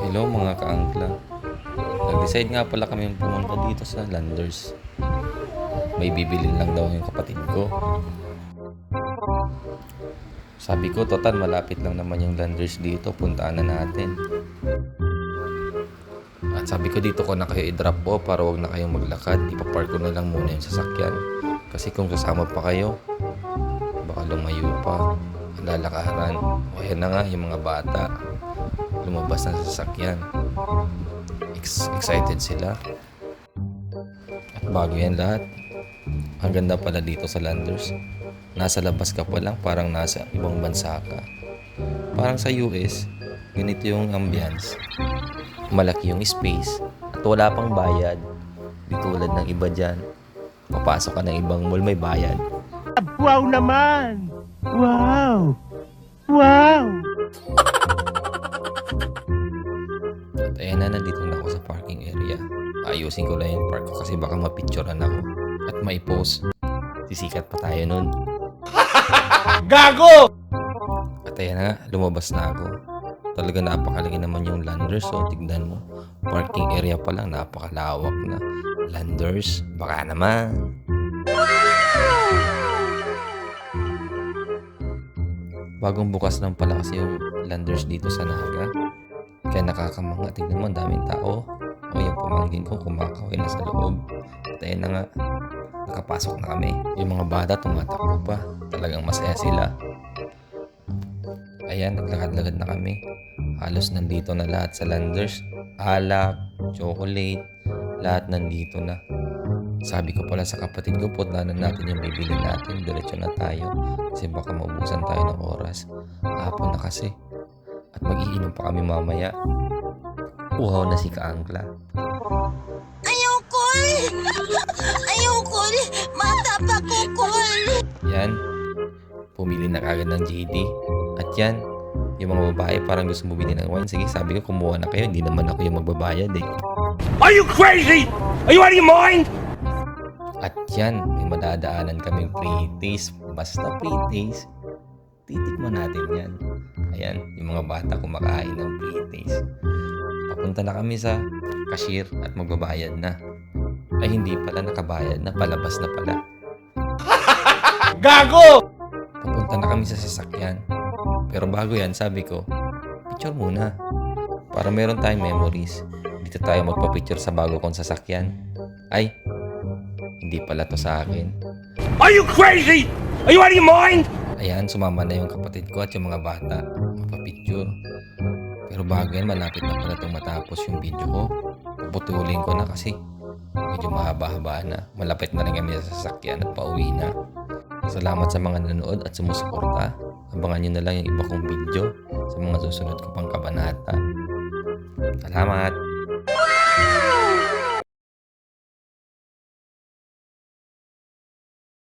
Hello mga kaangkla. Nag-decide nga pala kami pumunta dito sa Landers. May bibilin lang daw yung kapatid ko. Sabi ko, total malapit lang naman yung Landers dito. Puntaan na natin. At sabi ko, dito ko na kayo i-drop po para wag na kayong maglakad. Ipapark ko na lang muna yung sasakyan. Kasi kung kasama pa kayo, baka lumayo pa. Lalakaran. O yan na nga yung mga bata. Lumabas na sa sasakyan. Excited sila. At bago yan lahat, ang ganda pala dito sa Landers. Nasa labas ka pa lang, parang nasa ibang bansa ka. Parang sa US, ganito yung ambience. Malaki yung space at wala pang bayad. Di tulad ng iba dyan. Papasok ka ng ibang mall, may bayad. Wow naman! Wow! Wow! At ayan na, nandito na ako sa parking area. Ayusin ko lang yung park ko kasi baka mapicturean ako. At maipost. Sisikat pa tayo nun. Gago! At ayan na, lumabas na ako. Talaga napakalaki naman yung Landers. So tignan mo, parking area pa lang, napakalawak na. Landers, baka naman. Bagong bukas lang pala kasi yung Landers dito sa Naga. Kaya nakakamanga. Tignan mo, ang daming tao. O yung pamangkin ko, kumakaway na sa loob. At ayan na nga, nakapasok na kami. Yung mga bata tumatakbo pa. Talagang masaya sila. Ayan, naglakad-lagad na kami. Halos nandito na lahat sa Landers. Alak, chocolate, lahat nandito na. Sabi ko pala sa kapatid ko, putlanan natin yung bibili natin. Diretso na tayo. Kasi baka maubusan tayo ng oras. Hapon na kasi. At mag-iinom pa kami mamaya. Uhaw na si Kaangkla. Ayoko! Ayoko! Mata pa ko! Yan. Pumili na kagad ng JD. At yan. Yung mga babae parang gusto bumili ng wine. Sige, sabi ko kumuha na kayo. Hindi naman ako yung magbabayad eh. Are you crazy? Are you out of your mind? At yan, may madadaanan kaming pre-taste. Basta pre-taste, titikman natin yan. Ayan, yung mga bata kumakain ng pre-taste. Papunta na kami sa cashier at magbabayad na. Ay hindi pala, nakabayad na, palabas na pala. Gago! Papunta na kami sa sasakyan. Pero bago yan, sabi ko, picture muna. Para meron tayong memories. Dito tayo magpa-picture sa bago kong sasakyan. Ay, hindi pala to sa akin. Are you crazy? Are you out of your mind? Ayan, sumama na yung kapatid ko at yung mga bata. Magpa-picture. Pero bago yan, malapit na pala itong matapos yung video ko. Puputulin ko na kasi medyo mahaba-haba na. Malapit na rin kami sa sasakyan at pauwi na. Salamat sa mga nanonood at sumusuporta. Abangan nyo na lang yung iba kong video sa mga susunod ko pang kabanata. Salamat!